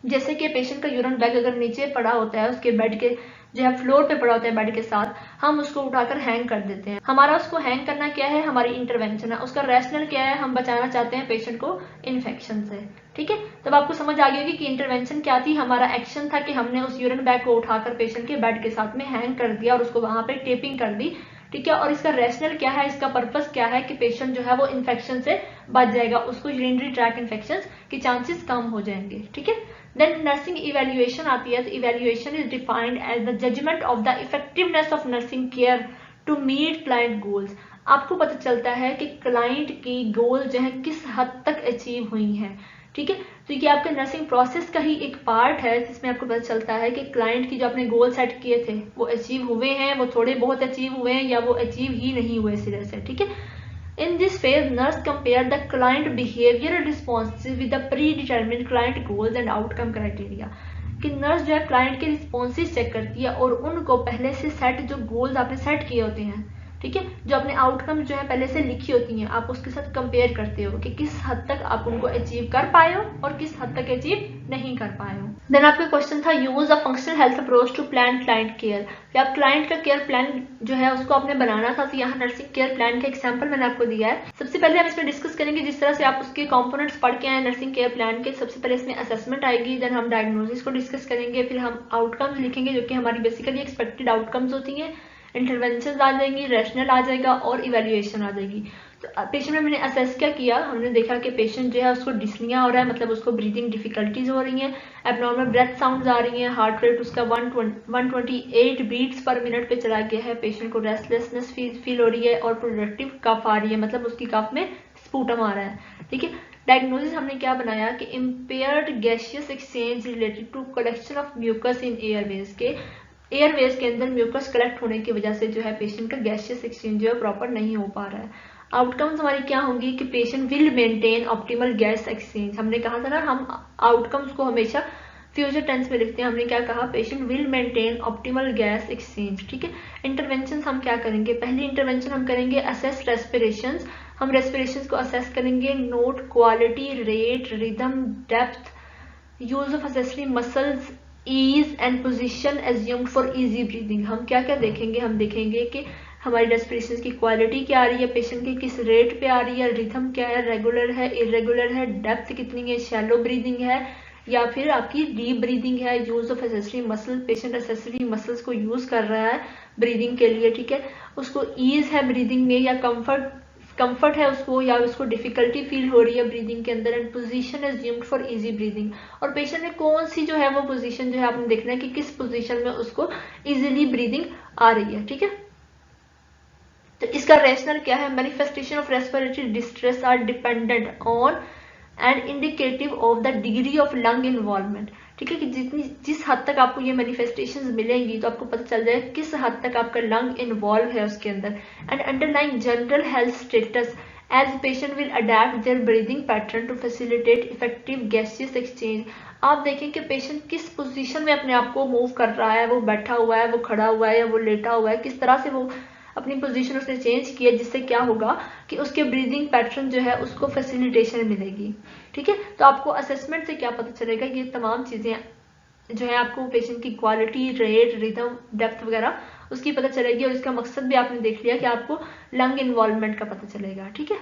जैसे कि पेशेंट का यूरिन बैग अगर नीचे पड़ा होता है, उसके बेड के जो है फ्लोर पे पड़ा होता है बेड के साथ, हम उसको उठाकर हैंग कर देते हैं। हमारा उसको हैंग करना क्या है? हमारी इंटरवेंशन है। उसका रैशनल क्या है? हम बचाना चाहते हैं पेशेंट को इन्फेक्शन से, ठीक है। तब आपको समझ आ गई होगी कि इंटरवेंशन क्या थी। हमारा एक्शन था कि हमने उस यूरिन बैग को उठाकर पेशेंट के बेड के साथ में हैंग कर दिया और उसको वहां पे टेपिंग कर दी, ठीक है। और इसका रैशनल क्या है? इसका पर्पस क्या है? कि पेशेंट जो है वो इन्फेक्शन से बच जाएगा, उसको यूरिनरी ट्रैक इन्फेक्शन के चांसेस कम हो जाएंगे, ठीक है। देन नर्सिंग इवेल्युएशन आती है। तो evaluation is defined as the judgement of the effectiveness of nursing care to meet client goals. आपको पता चलता है कि क्लाइंट की गोल जो है किस हद तक अचीव हुई है, ठीक है। तो ये आपके नर्सिंग प्रोसेस का ही एक पार्ट है, जिसमें आपको पता चलता है कि क्लाइंट की जो आपने गोल सेट किए थे वो अचीव हुए हैं, वो थोड़े बहुत अचीव हुए हैं, या वो अचीव ही नहीं हुए सिरे से, ठीक है। In this phase, nurse compare the client behavioral responses with the predetermined client goals and outcome criteria। कि नर्स जो है क्लाइंट के रिस्पॉन्सेज चेक करती है और उनको पहले से सेट जो गोल्स आपने सेट किए होते हैं, ठीक है, जो अपने आउटकम जो है पहले से लिखी होती हैं, आप उसके साथ कंपेयर करते हो कि किस हद तक आप उनको अचीव कर पाए हो और किस हद तक अचीव नहीं कर पाए हो। देन आपका क्वेश्चन था use a functional health approach to plan client care, कि आप क्लाइंट का केयर प्लान जो है उसको आपने बनाना था। तो यहाँ नर्सिंग केयर प्लान का एग्जाम्पल मैंने आपको दिया है। सबसे पहले हम इसमें डिस्कस करेंगे जिस तरह से आप उसके कंपोनेंट्स पढ़ के आए नर्सिंग केयर प्लान के। सबसे पहले इसमें असेसमेंट आएगी, देन हम डायग्नोसिस को डिस्कस करेंगे, फिर हम आउटकम्स लिखेंगे जो कि हमारी बेसिकली एक्सपेक्टेड आउटकम्स होती हैं, इंटरवेंशन आ जाएंगी, रैशनल आ जाएगा और इवेल्युएशन आ जाएगी। तो पेशेंट में मैंने असेस क्या किया, हमने देखा कि पेशेंट जो है उसको डिस्निया हो रहा है, मतलब उसको ब्रीदिंग डिफिकल्टीज हो रही हैं, एबनॉर्मल ब्रेथ साउंड्स आ रही हैं, हार्ट रेट उसका 128 बीट्स पर मिनट पे चला गया है, पेशेंट को रेस्टलेसनेस फील हो रही है और प्रोडक्टिव कफ आ रही है, मतलब उसकी कफ में स्पूटम आ रहा है। ठीक है, डायग्नोसिस हमने क्या बनाया कि impaired gaseous exchange related to collection of mucus in airways, के एयरवेज के अंदर म्यूकस कलेक्ट होने की वजह से जो है पेशेंट का गैसियस एक्सचेंज जो है प्रॉपर नहीं हो पा रहा है। आउटकम्स हमारी क्या होंगी कि patient will maintain optimal gas exchange. हमने कहा था ना हम आउटकम्स को हमेशा फ्यूचर टेंस में लिखते हैं, हमने क्या कहा, patient will maintain optimal gas exchange. ठीक है, इंटरवेंशन हम क्या करेंगे, पहली इंटरवेंशन हम करेंगे असेस रेस्पिरेशंस, हम रेस्पिरेशंस को असेस करेंगे, note quality, rate, rhythm, depth, use of accessory muscles, ease and position assumed for easy breathing. हम क्या क्या देखेंगे, हम देखेंगे कि हमारी रेस्पिरेशन की क्वालिटी क्या आ रही है, पेशेंट की किस रेट पे आ रही है, रिथम क्या है, रेगुलर है, इरेगुलर है, डेप्थ कितनी है, शैलो ब्रीदिंग है या फिर आपकी डीप ब्रीदिंग है, use of accessory muscle, patient accessory muscles को यूज कर रहा है ब्रीदिंग के लिए। ठीक है, उसको ईज है ब्रीदिंग में या कंफर्ट है उसको, या उसको डिफिकल्टी फील हो रही है ब्रीदिंग के अंदर, and position assumed for easy breathing. और पेशेंट में कौन सी जो है वो पोजीशन जो है आपने देखना है कि किस पोजीशन में उसको इजीली ब्रीदिंग आ रही है। ठीक है, तो इसका रैशनल क्या है, manifestation of respiratory distress are dependent on and indicative of the degree of lung involvement. ठीक है, कि जिस हद तक आपको ये मैनिफेस्टेशंस मिलेंगी तो आपको पता चल जाए किस हद तक आपका लंग इन्वॉल्व है उसके अंदर, and underlying general health status as patient will adapt their breathing pattern to facilitate effective gaseous exchange. आप देखें कि पेशेंट किस पोजीशन में अपने आप को मूव कर रहा है, वो बैठा हुआ है, वो खड़ा हुआ है या वो लेटा हुआ है, किस तरह से वो अपनी पोजीशन उसने चेंज की है, जिससे क्या होगा कि उसके ब्रीदिंग पैटर्न जो है उसको फैसिलिटेशन मिलेगी। ठीक है, तो आपको असेसमेंट से क्या पता चलेगा, ये तमाम चीजें जो है आपको पेशेंट की क्वालिटी, रेट, रिदम, डेप्थ वगैरह उसकी पता चलेगी, और इसका मकसद भी आपने देख लिया कि आपको लंग इन्वॉल्वमेंट का पता चलेगा। ठीक है,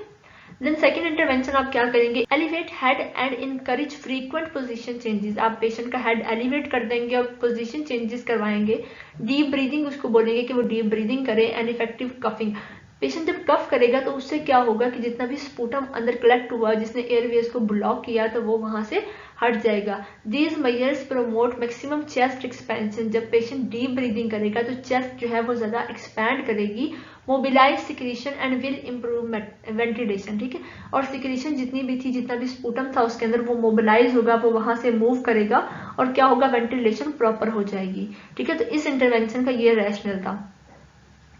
देन सेकेंड इंटरवेंशन आप क्या करेंगे, elevate head and encourage frequent position changes. आप पेशेंट का हेड एलिवेट कर देंगे और पोजीशन चेंजेस करवाएंगे। डीप ब्रीदिंग उसको बोलेंगे कि वो डीप ब्रीदिंग करे, एंड इफेक्टिव कफिंग। पेशेंट जब कफ करेगा तो उससे क्या होगा कि जितना भी स्पूटम अंदर कलेक्ट हुआ, जिसने एयरवेज को ब्लॉक किया, तो वो वहां से हट जाएगा। These measures promote maximum chest expansion. जब पेशेंट डीप ब्रीदिंग करेगा तो चेस्ट जो है वो ज्यादा एक्सपैंड करेगी, mobilize secretion and will improve ventilation. ठीक है, और सिक्रीशन जितनी भी थी, जितना भी स्पूटम था उसके अंदर, वो मोबिलाइज होगा, वो वहां से मूव करेगा और क्या होगा, वेंटिलेशन प्रॉपर हो जाएगी। ठीक है, तो इस इंटरवेंशन का ये रैशनल था।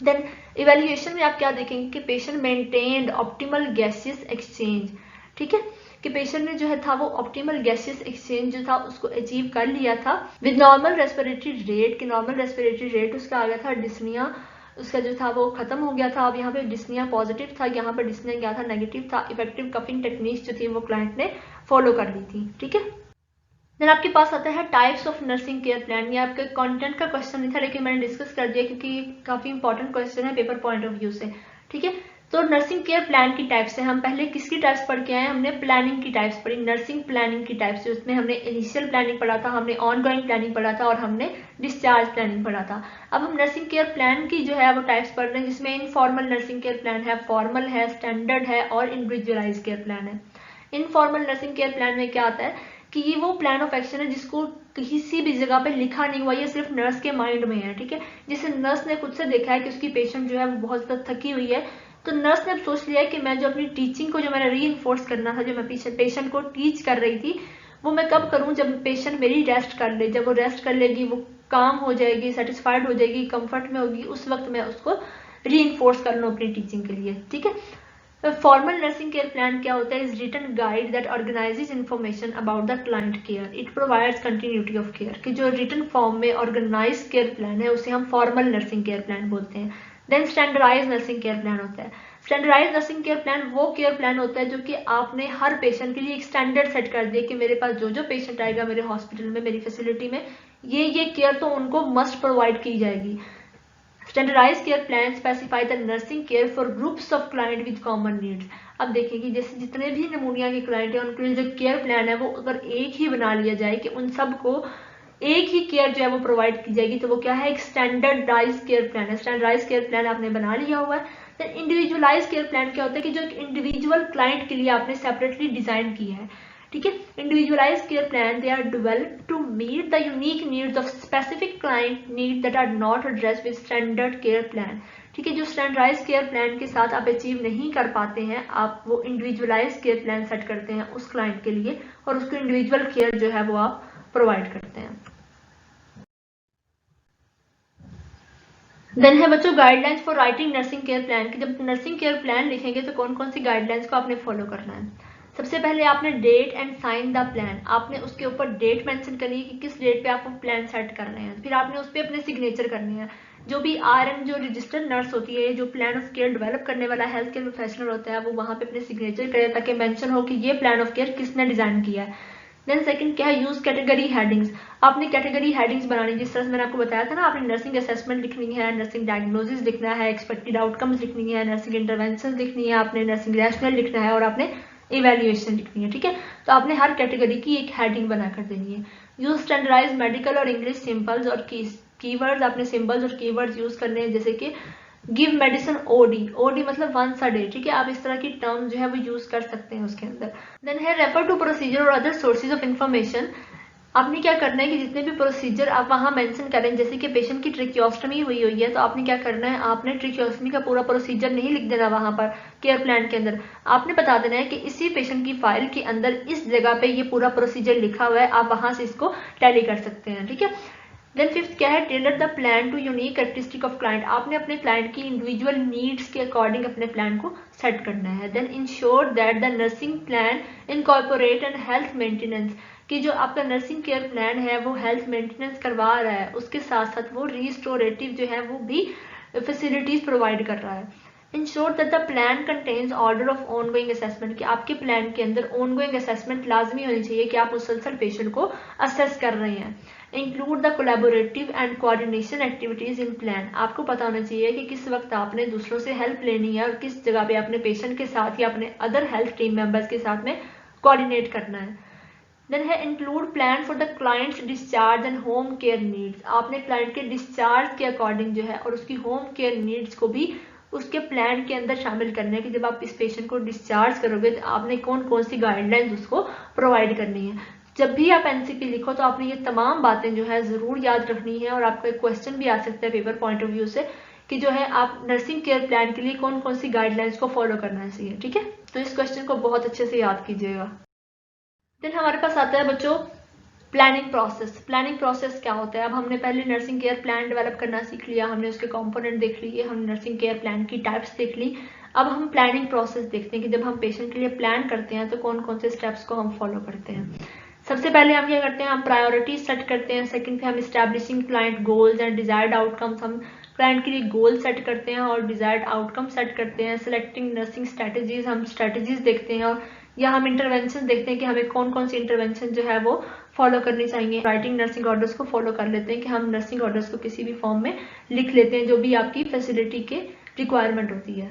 देन इवेल्युएशन में आप क्या देखेंगे कि patient maintained optimal gaseous exchange. ठीक है, कि पेशेंट ने जो है था वो ऑप्टिमल गैसियस एक्सचेंज जो था उसको अचीव कर लिया था विद नॉर्मल रेस्पिरेटरी रेट, कि नॉर्मल रेस्पिरेटरी रेट उसका आ गया था, डिस्निया उसका जो था वो खत्म हो गया था। अब यहाँ पे डिस्निया पॉजिटिव था, यहाँ पे डिस्निया क्या था, नेगेटिव था। इफेक्टिव कफिंग टेक्निक्स जो थी वो क्लाइंट ने फॉलो कर ली थी। ठीक है, देन आपके पास आता है types of nursing care plan. ये आपके कंटेंट का क्वेश्चन नहीं था, लेकिन मैंने डिस्कस कर दिया क्योंकि काफी इंपॉर्टेंट क्वेश्चन है पेपर पॉइंट ऑफ व्यू से। ठीक है, तो नर्सिंग केयर प्लान की टाइप्स है, हम पहले किसकी टाइप्स पढ़ के आए, हमने प्लानिंग की टाइप्स पढ़ी, नर्सिंग प्लानिंग की टाइप्स। उसमें हमने इनिशियल प्लानिंग पढ़ा था, हमने ऑन गोइंग प्लानिंग पढ़ा था और हमने डिस्चार्ज प्लानिंग पढ़ा था। अब हम नर्सिंग केयर प्लान की जो है वो टाइप्स पढ़ रहे हैं, जिसमें इनफॉर्मल नर्सिंग केयर प्लान है, फॉर्मल है, स्टैंडर्ड है और इंडिविजुअलाइज केयर प्लान है। इनफॉर्मल नर्सिंग केयर प्लान में क्या आता है कि ये वो प्लान ऑफ एक्शन है जिसको किसी भी जगह पे लिखा नहीं हुआ, ये सिर्फ नर्स के माइंड में है। ठीक है, जिसे नर्स ने खुद से देखा है कि उसकी पेशेंट जो है वो बहुत ज्यादा थकी हुई है, तो नर्स ने अब सोच लिया है कि मैं जो अपनी टीचिंग को जो मैंने री इन्फोर्स करना था, जो मैं पेशेंट को टीच कर रही थी, वो मैं कब करूं, जब पेशेंट मेरी रेस्ट कर ले। जब वो रेस्ट कर लेगी, वो काम हो जाएगी, सेटिस्फाइड हो जाएगी, कंफर्ट में होगी, उस वक्त मैं उसको री इन्फोर्स कर लूँ अपनी टीचिंग के लिए। ठीक है, फॉर्मल नर्सिंग केयर प्लान क्या होता है, is written guide that organizes information about the client care, it provides continuity of care. कि जो रिटन फॉर्म में ऑर्गेनाइज केयर प्लान है उसे हम फॉर्मल नर्सिंग केयर प्लान बोलते हैं। Then standardize nursing care plan होता है। स्टैंडर्डाइज नर्सिंग केयर प्लान वो केयर प्लान होता है जो कि आपने हर पेशेंट के लिए एक स्टैंडर्ड सेट कर दिया कि मेरे पास जो जो पेशेंट आएगा मेरे हॉस्पिटल में, मेरी फैसिलिटी में, ये केयर तो उनको मस्ट प्रोवाइड की जाएगी। Standardize care plan specify the nursing care for groups of client with common needs. अब देखिए कि जैसे जितने भी निमोनिया के क्लाइंट हैं उनके लिए जो केयर प्लान है वो अगर एक ही बना लिया जाए कि उन सबको एक ही केयर जो है वो प्रोवाइड की जाएगी, तो वो क्या है, एक स्टैंडर्डाइज केयर प्लान है। स्टैंडर्डाइज केयर प्लान आपने बना लिया हुआ है। देन इंडिविजुअलाइज केयर प्लान क्या होता है कि जो एक इंडिविजुअल क्लाइंट के लिए आपने सेपरेटली डिजाइन किया है, ठीक है। Individualize care plan they are developed to meet the unique needs of specific client need that are not addressed with standard care plan, ठीक है। जो स्टैंडर्डाइज केयर प्लान के साथ आप अचीव नहीं कर पाते हैं, आप वो इंडिविजुअलाइज केयर प्लान सेट करते हैं उस क्लाइंट के लिए और उसको इंडिविजुअल केयर जो है वो आप प्रोवाइड करते हैं। देन है बच्चों guidelines for writing nursing care plan की। जब नर्सिंग केयर प्लान लिखेंगे तो कौन कौन सी गाइडलाइंस को आपने फॉलो करना है। सबसे पहले आपने date and sign the plan, आपने उसके ऊपर डेट मेंशन करनी है कि किस डेट पे आप वो प्लान सेट कर रहे हैं। फिर आपने उस पर अपने सिग्नेचर करने हैं। जो भी RN जो रजिस्टर्ड नर्स होती है, जो प्लान ऑफ केयर डेवलप करने वाला हेल्थ केयर प्रोफेशनल होता है, वो वहां पे अपने सिग्नेचर करे ताकि मेंशन हो कि ये प्लान ऑफ केयर किसने डिजाइन किया है। देन सेकंड क्या है, यूज कैटेगरी हेडिंग्स। आपने कैटेगरी हेडिंग्स बनानी, जिस तरह से मैंने आपको बताया था ना, आपने नर्सिंग असेसमेंट लिखनी है, नर्सिंग डायग्नोसिस लिखना है, एक्सपेक्टेड आउटकम्स लिखनी है, नर्सिंग इंटरवेंशन लिखनी है, आपने नर्सिंग रैशनल लिखना है और आपने इवेल्युएशन लिखनी है, ठीक है। तो आपने हर कैटेगरी की एक हेडिंग बनाकर देनी है। यूज स्टैंडर्डाइज मेडिकल और इंग्लिश सिंबल्स और कीवर्ड्स, आपने सिंबल्स और कीवर्ड्स यूज करने हैं, जैसे कि गिव मेडिसिन ओडी मतलब वंस अ डे, ठीक है। आप इस तरह की टर्म जो है वो यूज कर सकते हैं उसके अंदर। देन है रेफर टू प्रोसीजर और अदर सोर्सेज ऑफ इंफॉर्मेशन। आपने क्या करना है कि जितने भी प्रोसीजर आप वहां मेंशन करें, जैसे कि पेशेंट की ट्रिक्योस्टमी हुई है, तो आपने क्या करना है, आपने ट्रिक्योस्टमी का पूरा प्रोसीजर नहीं लिख देना वहां पर केयर प्लान के अंदर। आपने बता देना है कि इसी पेशेंट की फाइल के अंदर इस जगह पे ये पूरा प्रोसीजर लिखा हुआ है, आप वहां से इसको टैली कर सकते हैं, ठीक है। देन फिफ्थ क्या है, tailor the plan to unique characteristic of client. आपने अपने क्लाइंट की इंडिविजुअल नीड्स के अकॉर्डिंग अपने प्लान को सेट करना है। Then ensure that the nursing plan incorporate and health maintenance, कि जो आपका नर्सिंग केयर प्लान है वो हेल्थ मेंटेनेंस करवा रहा है, उसके साथ साथ वो रिस्टोरेटिव जो है वो भी फैसिलिटीज प्रोवाइड कर रहा है। Ensure that the plan contains order of ongoing assessment, कि आपके प्लान के अंदर ऑनगोइंग असेसमेंट लाजमी होनी चाहिए कि आप मुसलसल पेशेंट को असेस कर रहे हैं। Include the collaborative and coordination activities in plan, आपको पता होना चाहिए कि किस वक्त आपने दूसरों से हेल्प लेनी है और किस जगह पे अपने पेशेंट के साथ या अपने अदर हेल्थ टीम मेंबर्स के साथ में कोऑर्डिनेट करना है। देन है include plan for the clients discharge and home care needs, आपने क्लाइंट के डिस्चार्ज के अकॉर्डिंग जो है और उसकी होम केयर नीड्स को भी उसके प्लान के अंदर शामिल करना है कि जब आप इस पेशेंट को डिस्चार्ज करोगे तो आपने कौन कौन सी गाइडलाइंस उसको प्रोवाइड करनी है। जब भी आप एनसीपी लिखो तो आपने ये तमाम बातें जो है जरूर याद रखनी है और आपका एक क्वेश्चन भी आ सकता है पेपर पॉइंट ऑफ व्यू से कि जो है आप नर्सिंग केयर प्लान के लिए कौन कौन सी गाइडलाइंस को फॉलो करना चाहिए, ठीक है। तो इस क्वेश्चन को बहुत अच्छे से याद कीजिएगा। देन हमारे पास आता है बच्चों प्लानिंग प्रोसेस। प्लानिंग प्रोसेस क्या होता है, अब हमने पहले नर्सिंग केयर प्लान डेवलप करना सीख लिया, हमने उसके कंपोनेंट देख लिए, हमने नर्सिंग केयर प्लान की टाइप्स देख ली। अब हम प्लानिंग प्रोसेस देखते हैं कि जब हम पेशेंट के लिए प्लान करते हैं तो कौन कौन से स्टेप्स को हम फॉलो करते हैं। सबसे पहले हम क्या करते हैं, हम प्रायोरिटी सेट करते हैं। सेकंड पे हम establishing client goals and desired outcomes, हम क्लाइंट के लिए गोल सेट करते हैं और डिजायर्ड आउटकम सेट करते हैं। सिलेक्टिंग नर्सिंग स्ट्रेटेजीज, हम स्ट्रेटेजीज देखते हैं और या हम इंटरवेंशन देखते हैं कि हमें कौन कौन सी इंटरवेंशन जो है वो फॉलो करनी चाहिए। राइटिंग नर्सिंग ऑर्डर्स को फॉलो कर लेते हैं कि हम नर्सिंग ऑर्डर्स को किसी भी फॉर्म में लिख लेते हैं जो भी आपकी फैसिलिटी के रिक्वायरमेंट होती है।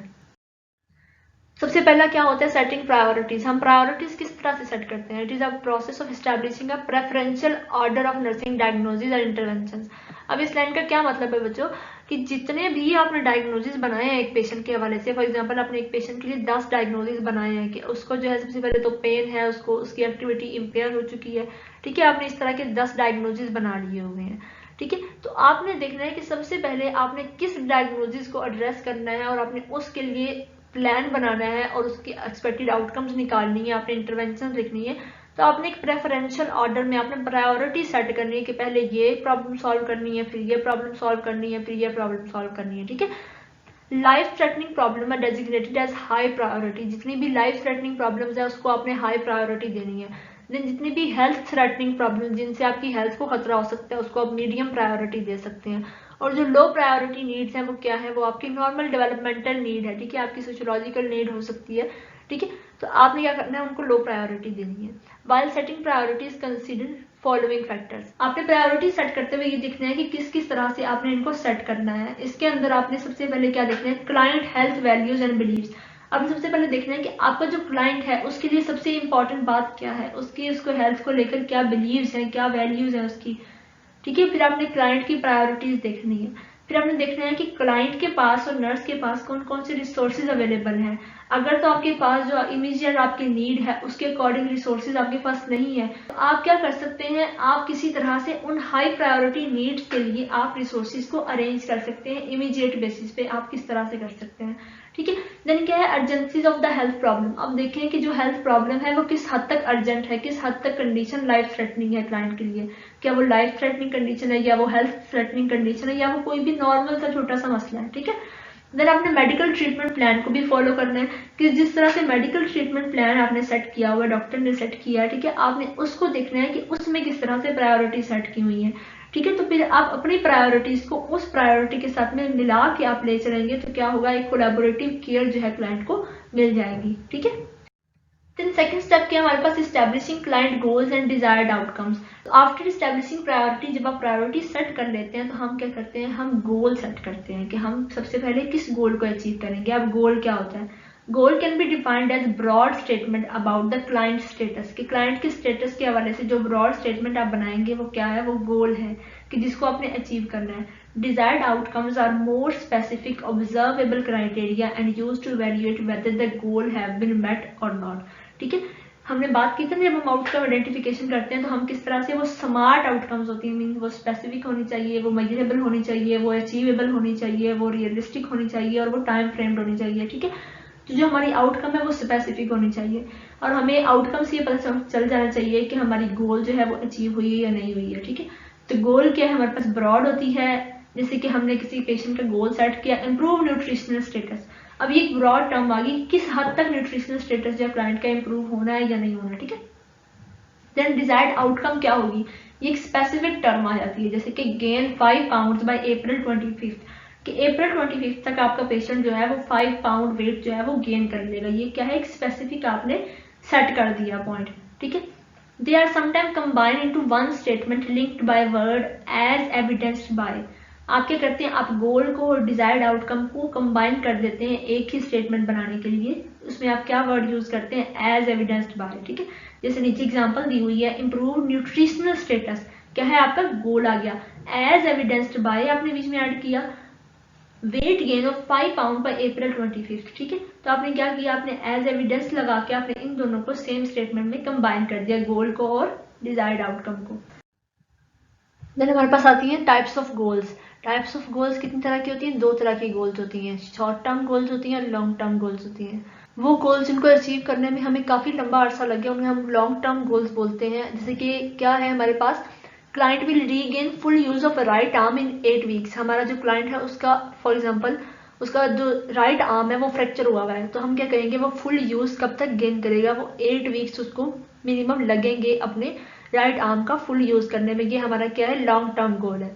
सबसे पहला क्या होता है, सेटिंग प्रायोरिटीज। हम प्रायोरिटीज किस तरह से सेट करते हैं, it is a process of establishing a preferential order of nursing diagnosis और इंटरवेंशन। अब इस लाइन का क्या मतलब है बच्चों कि जितने भी आपने डायग्नोसिस बनाए हैं एक पेशेंट के हवाले से, फॉर एग्जांपल आपने एक पेशेंट के लिए 10 डायग्नोसिस बनाए हैं कि उसको जो है सबसे पहले तो पेन है, उसको उसकी एक्टिविटी इम्पेयर हो चुकी है, ठीक है। आपने इस तरह के 10 डायग्नोसिस बना लिए हुए हैं, ठीक है। तो आपने देखना है कि सबसे पहले आपने किस डायग्नोसिस को एड्रेस करना है और आपने उसके लिए प्लान बनाना है और उसकी एक्सपेक्टेड आउटकम्स निकालनी है, आपने इंटरवेंशन लिखनी है। तो आपने एक प्रेफरेंशियल ऑर्डर में आपने प्रायोरिटी सेट करनी है कि पहले ये प्रॉब्लम सॉल्व करनी है, फिर ये प्रॉब्लम सॉल्व करनी है, फिर ये प्रॉब्लम सॉल्व करनी है, ठीक है। लाइफ थ्रेटनिंग प्रॉब्लम है डेजिग्नेटेड एज हाई प्रायोरिटी, जितनी भी लाइफ थ्रेटनिंग प्रॉब्लम्स है उसको आपने हाई प्रायोरिटी देनी है। देन जितनी भी हेल्थ थ्रेटनिंग प्रॉब्लम जिनसे आपकी हेल्थ को खतरा हो सकता है उसको आप मीडियम प्रायोरिटी दे सकते हैं। और जो लो प्रायोरिटी नीड्स हैं वो क्या है, वो आपकी नॉर्मल डेवलपमेंटल नीड है, ठीक है, आपकी सोशियोलॉजिकल नीड हो सकती है, ठीक है। तो आपने क्या करना है, उनको लो प्रायोरिटी देनी है। While setting priorities consider following factors. आपने प्रायोरिटी सेट करते हुए ये देखना है कि किस किस तरह से आपने इनको सेट करना है। इसके अंदर आपने सबसे पहले क्या देखना है, client health, values and believes. आपने सबसे पहले देखना है कि आपका जो क्लाइंट है उसके लिए सबसे इंपॉर्टेंट बात क्या है, उसको हेल्थ को लेकर क्या बिलीव्स हैं, क्या वैल्यूज हैं उसकी, ठीक है। फिर आपने क्लाइंट की प्रायोरिटीज देखनी है। फिर आपने देखना है कि क्लाइंट के पास और नर्स के पास कौन कौन से रिसोर्सेज अवेलेबल हैं। अगर तो आपके पास जो इमीडिएट आपकी नीड है उसके अकॉर्डिंग रिसोर्सेज आपके पास नहीं है, तो आप क्या कर सकते हैं, आप किसी तरह से उन हाई प्रायोरिटी नीड्स के लिए आप रिसोर्सेज को अरेंज कर सकते हैं। इमीडिएट बेसिस पे आप किस तरह से कर सकते हैं, ठीक है। देन क्या है, urgencies of the health problem. अब देखें कि जो हेल्थ प्रॉब्लम है वो किस हद तक अर्जेंट है, किस हद तक कंडीशन लाइफ थ्रेटनिंग है क्लाइंट के लिए। क्या वो लाइफ थ्रेटनिंग कंडीशन है, या वो हेल्थ थ्रेटनिंग कंडीशन है, या वो कोई भी नॉर्मल सा छोटा सा मसला है, ठीक है। देन आपने मेडिकल ट्रीटमेंट प्लान को भी फॉलो करना है कि जिस तरह से मेडिकल ट्रीटमेंट प्लान आपने सेट किया हुआ है, डॉक्टर ने सेट किया है, ठीक है, आपने उसको देखना है कि उसमें किस तरह से प्रायोरिटी सेट की हुई है, ठीक है। तो फिर आप अपनी प्रायोरिटीज को उस प्रायोरिटी के साथ में मिला के आप ले चलेंगे तो क्या होगा, एक कोलैबोरेटिव केयर जो है क्लाइंट को मिल जाएगी, ठीक है। देन सेकंड स्टेप क्या है हमारे पास, establishing client goals and desired outcomes. तो आफ्टर एस्टैब्लिशिंग प्रायोरिटी, जब आप प्रायोरिटी सेट कर लेते हैं तो हम क्या करते हैं, हम गोल सेट करते हैं कि हम सबसे पहले किस गोल को अचीव करेंगे। अब गोल क्या होता है, goal can be defined as broad statement about the client status, कि क्लाइंट के स्टेटस के हवाले से जो ब्रॉड स्टेटमेंट आप बनाएंगे वो क्या है, वो गोल है कि जिसको आपने अचीव करना है। Desired outcomes are more specific observable criteria and used to evaluate whether the goal have been met or not, ठीक है। हमने बात की थी ना, जब हम आउटकम आइडेंटिफिकेशन करते हैं तो हम किस तरह से, वो स्मार्ट आउटकम्स होती हैं, मीन वो स्पेसिफिक होनी चाहिए, वो मेजरेबल होनी चाहिए, वो अचीवेबल होनी चाहिए, वो रियलिस्टिक होनी चाहिए और वो टाइम फ्रेम्ड होनी चाहिए, ठीक है। तो जो हमारी आउटकम है वो स्पेसिफिक होनी चाहिए और हमें आउटकम से ये पता चल जाना चाहिए कि हमारी गोल जो है वो अचीव हुई है या नहीं हुई है, ठीक है। तो गोल क्या है हमारे पास, ब्रॉड होती है, जैसे कि हमने किसी पेशेंट का गोल सेट किया, इंप्रूव न्यूट्रिशनल स्टेटस। अब ये एक ब्रॉड टर्म आ गई, किस हद तक न्यूट्रिशनल स्टेटस जो क्लाइंट का इंप्रूव होना है या नहीं होना, ठीक है। देन डिजायर्ड आउटकम क्या होगी, ये एक स्पेसिफिक टर्म आ जाती है, जैसे कि गेन 5 पाउंड बाय April 25, कि April 25 तक आपका पेशेंट जो है वो 5 पाउंड वेट जो है वो गेन कर लेगा। ये क्या है, एक स्पेसिफिक आपने सेट कर दिया पॉइंट, ठीक है। They are sometime combined into one statement linked by word as evidenced by. आप क्या करते हैं, आप गोल को और डिजायर्ड आउटकम को कंबाइन कर देते हैं एक ही स्टेटमेंट बनाने के लिए। उसमें आप क्या वर्ड यूज करते हैं, एज एविडेंस्ड बाय, ठीक है। जैसे नीचे एग्जांपल दी हुई है, इंप्रूव न्यूट्रिशनल स्टेटस, क्या है आपका गोल आ गया, एज एविडेंस्ड बाय आपने बीच में ऐड किया weight gain of 5 pound by April 25, ठीक है। तो आपने क्या किया, आपने एज एविडेंस लगा के आपने इन दोनों को सेम स्टेटमेंट में कंबाइन कर दिया, गोल को और डिजायर्ड आउटकम को। देन हमारे पास आती है types of goals. Types of goals कितनी तरह की होती हैं, दो तरह की गोल्स होती हैं, शॉर्ट टर्म गोल्स होती हैं, लॉन्ग टर्म गोल्स होती हैं। वो गोल्स जिनको अचीव करने में हमें काफी लंबा अरसा लगे उन्हें हम लॉन्ग टर्म गोल्स बोलते हैं। जैसे कि क्या है हमारे पास, client will regain full use of right arm in 8 weeks. हमारा जो क्लाइंट है उसका फॉर एग्जाम्पल उसका जो राइट आर्म है वो फ्रैक्चर हुआ है, तो हम क्या करेंगे, वो फुल यूज कब तक गेन करेगा, वो 8 वीक्स उसको मिनिमम लगेंगे अपने राइट आर्म का फुल यूज करने में। ये हमारा क्या है, लॉन्ग टर्म गोल है।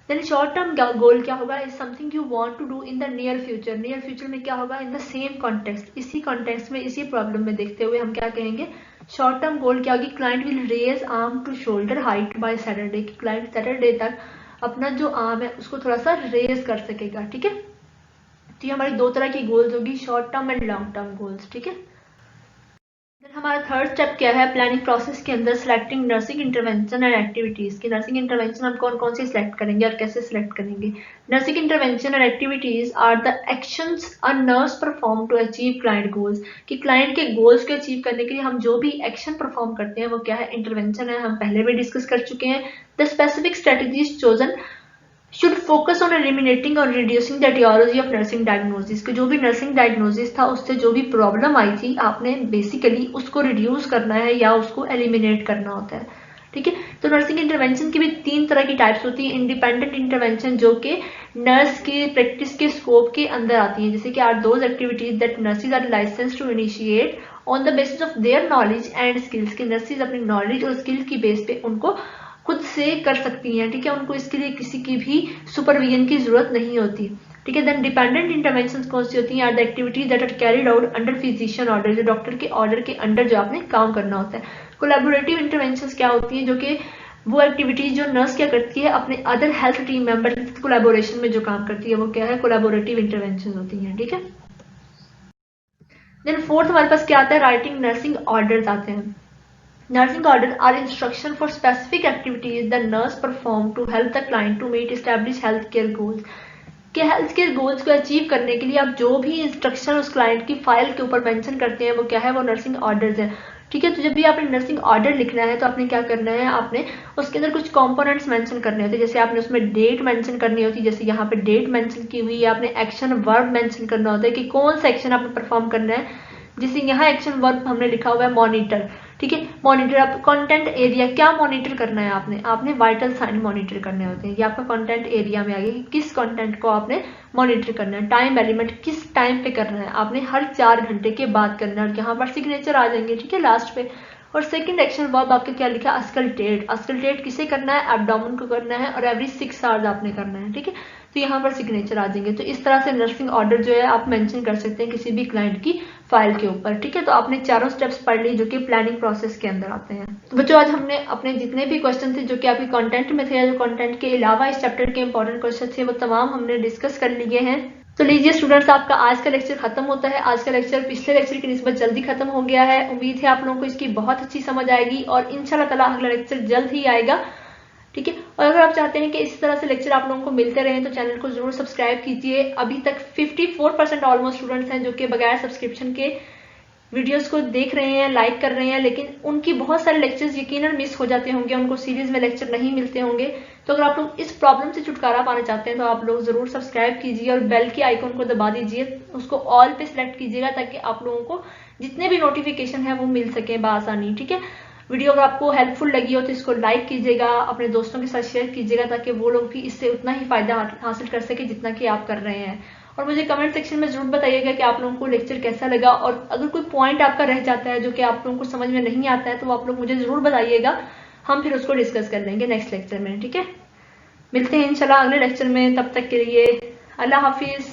देन शॉर्ट टर्म गोल क्या होगा, is something you want to do in the near future. Near future में क्या होगा, इन द सेम कॉन्टेक्स्ट, इसी कॉन्टेक्स्ट में इसी प्रॉब्लम में देखते हुए हम क्या कहेंगे, शॉर्ट टर्म गोल क्या होगी, client will raise arm to shoulder height by Saturday, कि क्लाइंट सैटरडे तक अपना जो आर्म है उसको थोड़ा सा रेज कर सकेगा, ठीक है। तो ये हमारी दो तरह की गोल्स होगी, short term and long term goals, ठीक है। हमारा थर्ड स्टेप क्या है, प्लानिंग प्रोसेस के अंदर selecting nursing intervention and activities की। नर्सिंग इंटरवेंशन हम कौन कौन सी सिलेक्ट करेंगे और कैसे सिलेक्ट करेंगे। Nursing intervention and activities are the actions a nurse perform to achieve client goals, कि क्लाइंट के गोल्स को अचीव करने के लिए हम जो भी एक्शन परफॉर्म करते हैं वो क्या है, इंटरवेंशन है। हम पहले भी डिस्कस कर चुके हैं। The specific strategies chosen should focus on eliminating और reducing the etiology of nursing diagnosis, कि जो भी नर्सिंग डायग्नोसिस था उससे जो भी प्रॉब्लम आई थी आपने बेसिकली उसको रिड्यूस करना है या उसको एलिमिनेट करना होता है, ठीक है। तो नर्सिंग इंटरवेंशन की भी 3 तरह की टाइप्स होती है। इंडिपेंडेंट इंटरवेंशन जो कि नर्स की प्रैक्टिस के स्कोप के अंदर आती है, जैसे कि are those activities that nurses are license to initiate on the basis of their knowledge and skills, की नर्सेज अपनी नॉलेज और स्किल्स की बेस पे उनको खुद से कर सकती हैं, ठीक है, उनको इसके लिए किसी की भी सुपरविजन की जरूरत नहीं होती, ठीक है। देन डिपेंडेंट इंटरवेंशन कौन सी होती हैं, are the activities that are carried out under physician order, जो डॉक्टर के ऑर्डर के अंडर जो आपने काम करना होता है। कोलैबोरेटिव इंटरवेंशन क्या होती हैं, जो कि वो एक्टिविटीज जो नर्स क्या करती है अपने अदर हेल्थ टीम मेंबर के कोलैबोरेशन में जो काम करती है वो क्या है, कोलैबोरेटिव इंटरवेंशन होती हैं, ठीक है। देन फोर्थ हमारे पास क्या आता है, राइटिंग नर्सिंग ऑर्डर्स आते हैं। Nursing orders are instruction for specific activities the nurse perform to help the client to meet established healthcare goals। कि हेल्थ केयर गोल्स को अचीव करने के लिए आप जो भी इंस्ट्रक्शन उस क्लाइंट की फाइल के ऊपर मेंशन करते हैं वो क्या है, वो नर्सिंग ऑर्डर्स है, ठीक है। तो जब भी आपने नर्सिंग ऑर्डर लिखना है तो आपने क्या करना है, आपने उसके अंदर कुछ कंपोनेंट्स मेंशन करने होते हैं। जैसे आपने उसमें डेट मेंशन करनी होती है, जैसे यहाँ पे डेट मेंशन की हुई है, आपने एक्शन वर्ब मेंशन करना होता है कि कौन सा एक्शन आपने परफॉर्म करना है। जैसे यहाँ एक्शन वर्ब हमने लिखा हुआ है मॉनिटर, ठीक है, मॉनिटर। आप कंटेंट एरिया क्या मॉनिटर करना है, आपने वाइटल साइन मॉनिटर करने होते हैं, ये आपका कंटेंट एरिया में आ गया कि किस कंटेंट को आपने मॉनिटर करना है। टाइम एलिमेंट किस टाइम पे करना है, आपने हर 4 घंटे के बाद करना है, और यहाँ पर सिग्नेचर आ जाएंगे, ठीक है, लास्ट पे। और सेकंड एक्शन वर्ब आपका क्या लिखा, अस्कल्टेट। अस्कल्टेट किसे करना है, एब्डोमेन को करना है, और एवरी 6 आवर्स आपने करना है, ठीक है। तो यहाँ पर सिग्नेचर आ जाएंगे। तो इस तरह से नर्सिंग ऑर्डर जो है आप मेंशन कर सकते हैं किसी भी क्लाइंट की फाइल के ऊपर, ठीक है। तो आपने चारों स्टेप्स पढ़ ली जो कि प्लानिंग प्रोसेस के अंदर आते हैं। तो बच्चों आज हमने अपने जितने भी क्वेश्चन थे जो कि आपके कंटेंट में थे या जो कंटेंट के अलावा इस चैप्टर के इंपॉर्टेंट क्वेश्चन थे वो तमाम हमने डिस्कस कर लिए हैं। तो लीजिए स्टूडेंट्स, आपका आज का लेक्चर खत्म होता है। आज का लेक्चर पिछले लेक्चर की निस्बत जल्दी खत्म हो गया है। उम्मीद है आप लोगों को इसकी बहुत अच्छी समझ आएगी और इंशाल्लाह ताला अगला लेक्चर जल्द ही आएगा, ठीक है। और अगर आप चाहते हैं कि इस तरह से लेक्चर आप लोगों को मिलते रहें तो चैनल को जरूर सब्सक्राइब कीजिए। अभी तक 54% ऑलमोस्ट स्टूडेंट्स हैं जो कि बगैर सब्सक्रिप्शन के वीडियोस को देख रहे हैं, लाइक कर रहे हैं, लेकिन उनकी बहुत सारे लेक्चर्स यकीनन मिस हो जाते होंगे, उनको सीरीज में लेक्चर नहीं मिलते होंगे। तो अगर आप लोग इस प्रॉब्लम से छुटकारा पाना चाहते हैं तो आप लोग जरूर सब्सक्राइब कीजिए और बेल के आइकन को दबा दीजिए, उसको ऑल पे सिलेक्ट कीजिएगा ताकि आप लोगों को जितने भी नोटिफिकेशन है वो मिल सके बआसानी, ठीक है। वीडियो अगर आपको हेल्पफुल लगी हो तो इसको लाइक कीजिएगा, अपने दोस्तों के साथ शेयर कीजिएगा ताकि वो लोग भी इससे उतना ही फायदा हासिल कर सके जितना कि आप कर रहे हैं। और मुझे कमेंट सेक्शन में जरूर बताइएगा कि आप लोगों को लेक्चर कैसा लगा, और अगर कोई पॉइंट आपका रह जाता है जो कि आप लोगों को समझ में नहीं आता है तो आप लोग मुझे जरूर बताइएगा, हम फिर उसको डिस्कस कर लेंगे नेक्स्ट लेक्चर में, ठीक है। मिलते हैं इंशाल्लाह अगले लेक्चर में, तब तक के लिए अल्लाह हाफिज।